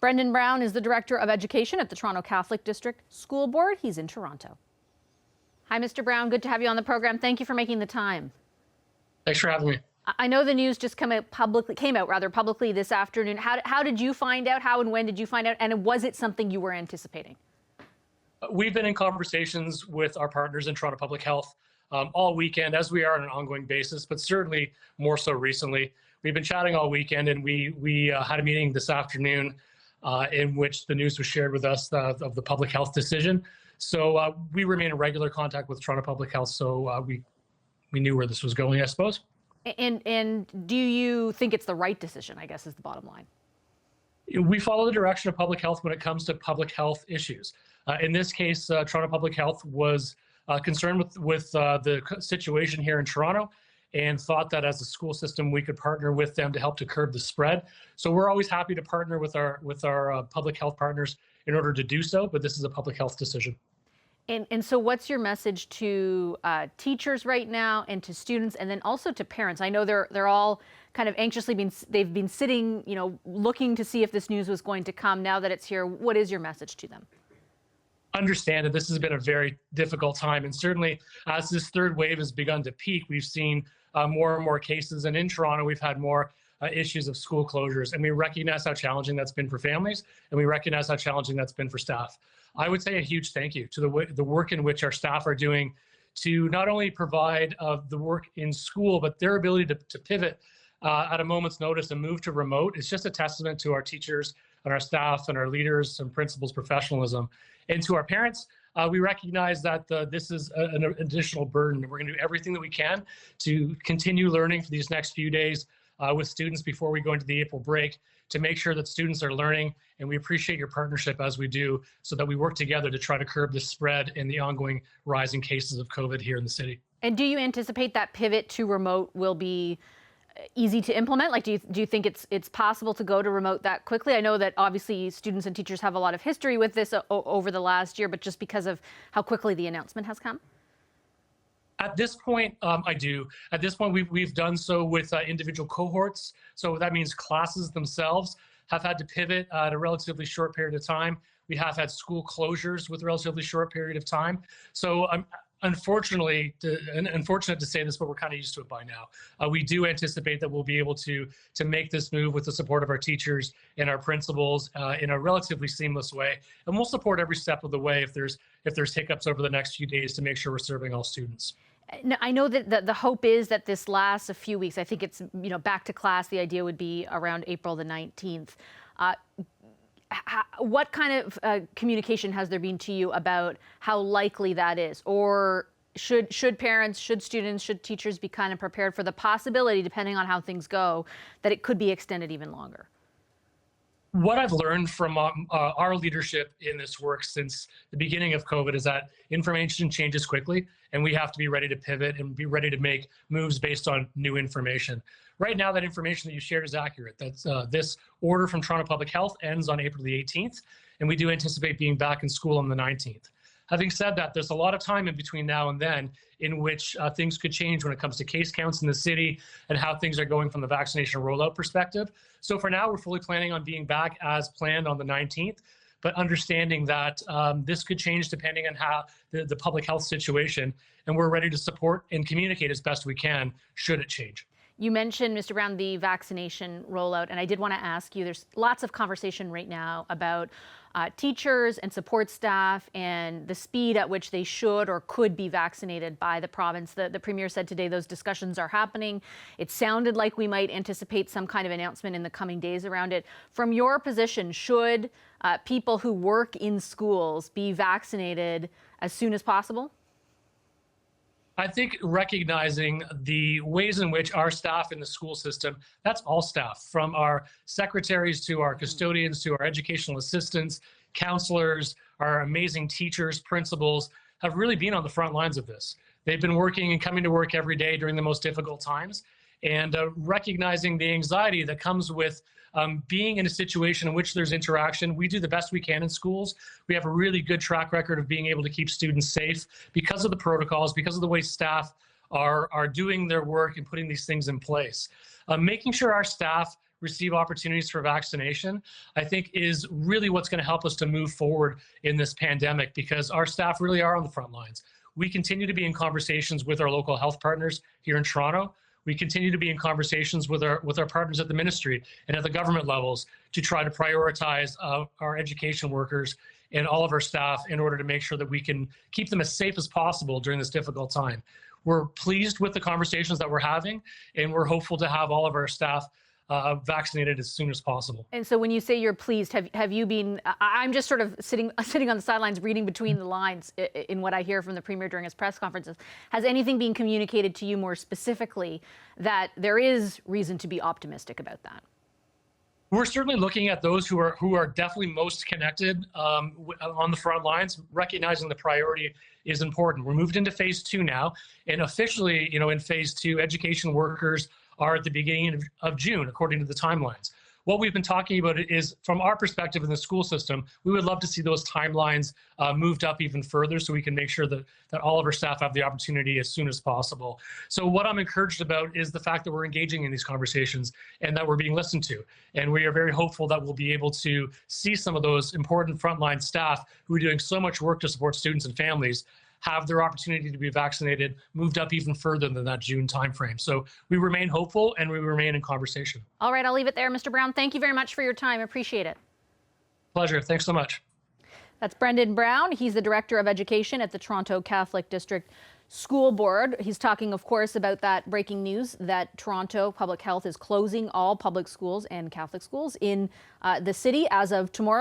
Brendan Browne is the Director of Education at the Toronto Catholic District School Board. He's in Toronto. Hi, Mr. Browne. Good to have you on the program. Thank you for making the time. Thanks for having me. I know the news just came out publicly this afternoon. How did you find out? How and when did you find out? And was it something you were anticipating? We've been in conversations with our partners in Toronto Public Health all weekend, as we are on an ongoing basis, but certainly more so recently. We've been chatting all weekend, and we had a meeting this afternoon in which the news was shared with us of the public health decision. So we remain in regular contact with Toronto Public Health, so we knew where this was going, I suppose. And do you think it's the right decision, I guess, is the bottom line? We follow the direction of public health when it comes to public health issues. In this case, Toronto Public Health was concerned with the situation here in Toronto and thought that as a school system, we could partner with them to help to curb the spread. So we're always happy to partner with our public health partners in order to do so, but this is a public health decision. And so what's your message to teachers right now and to students and then also to parents? I know they're all kind of anxiously they've been sitting, looking to see if this news was going to come. Now that it's here, what is your message to them? Understand that this has been a very difficult time, and certainly as this third wave has begun to peak, we've seen more and more cases, and in Toronto we've had more issues of school closures, and we recognize how challenging that's been for families, and we recognize how challenging that's been for staff. I would say a huge thank you to the work in which our staff are doing to not only provide the work in school, but their ability to pivot at a moment's notice and move to remote is just a testament to our teachers and our staff and our leaders and principals' professionalism. And to our parents, we recognize that this is an additional burden. We're going to do everything that we can to continue learning for these next few days with students before we go into the April break to make sure that students are learning, and we appreciate your partnership as we do so that we work together to try to curb the spread and the ongoing rise in cases of COVID here in the city. And do you anticipate that pivot to remote will be easy to implement? Like, do you think it's possible to go to remote that quickly? I know that obviously students and teachers have a lot of history with this over the last year, but just because of how quickly the announcement has come? At this point, I do. At this point, we've done so with individual cohorts. So that means classes themselves have had to pivot at a relatively short period of time. We have had school closures with a relatively short period of time. So I'm unfortunate to say this, but we're kind of used to it by now. We do anticipate that we'll be able to make this move with the support of our teachers and our principals in a relatively seamless way. And we'll support every step of the way if there's hiccups over the next few days to make sure we're serving all students. Now, I know that the hope is that this lasts a few weeks. I think it's, back to class, the idea would be around April the 19th. What kind of communication has there been to you about how likely that is? Or should parents, should students, should teachers be kind of prepared for the possibility, depending on how things go, that it could be extended even longer? What I've learned from our leadership in this work since the beginning of COVID is that information changes quickly, and we have to be ready to pivot and be ready to make moves based on new information. Right now, that information that you shared is accurate. That's this order from Toronto Public Health ends on April the 18th, and we do anticipate being back in school on the 19th. Having said that, there's a lot of time in between now and then in which things could change when it comes to case counts in the city and how things are going from the vaccination rollout perspective. So for now, we're fully planning on being back as planned on the 19th, but understanding that this could change depending on how the public health situation, and we're ready to support and communicate as best we can should it change. You mentioned, Mr. Browne, the vaccination rollout, and I did want to ask you, there's lots of conversation right now about teachers and support staff and the speed at which they should or could be vaccinated by the province. The Premier said today those discussions are happening. It sounded like we might anticipate some kind of announcement in the coming days around it. From your position, should people who work in schools be vaccinated as soon as possible? I think recognizing the ways in which our staff in the school system, that's all staff, from our secretaries to our custodians to our educational assistants, counselors, our amazing teachers, principals, have really been on the front lines of this. They've been working and coming to work every day during the most difficult times, and recognizing the anxiety that comes with being in a situation in which there's interaction. We do the best we can in schools. We have a really good track record of being able to keep students safe because of the protocols, because of the way staff are doing their work and putting these things in place. Making sure our staff receive opportunities for vaccination, I think is really what's going to help us to move forward in this pandemic, because our staff really are on the front lines. We continue to be in conversations with our local health partners here in Toronto. We continue to be in conversations with our partners at the ministry and at the government levels to try to prioritize our education workers and all of our staff in order to make sure that we can keep them as safe as possible during this difficult time. We're pleased with the conversations that we're having, and we're hopeful to have all of our staff vaccinated as soon as possible. And so when you say you're pleased, have you been, I'm just sort of sitting on the sidelines reading between the lines in what I hear from the Premier during his press conferences. Has anything been communicated to you more specifically that there is reason to be optimistic about that? We're certainly looking at those who are definitely most connected on the front lines, recognizing the priority is important. We're moved into phase 2 now, and officially, in phase 2, education workers are at the beginning of June, according to the timelines. What we've been talking about is, from our perspective in the school system, we would love to see those timelines moved up even further so we can make sure that all of our staff have the opportunity as soon as possible. So what I'm encouraged about is the fact that we're engaging in these conversations and that we're being listened to. And we are very hopeful that we'll be able to see some of those important frontline staff who are doing so much work to support students and families have their opportunity to be vaccinated moved up even further than that June timeframe. So we remain hopeful and we remain in conversation. All right, I'll leave it there. Mr. Browne, thank you very much for your time. Appreciate it. Pleasure. Thanks so much. That's Brendan Browne. He's the Director of Education at the Toronto Catholic District School Board. He's talking, of course, about that breaking news that Toronto Public Health is closing all public schools and Catholic schools in the city as of tomorrow.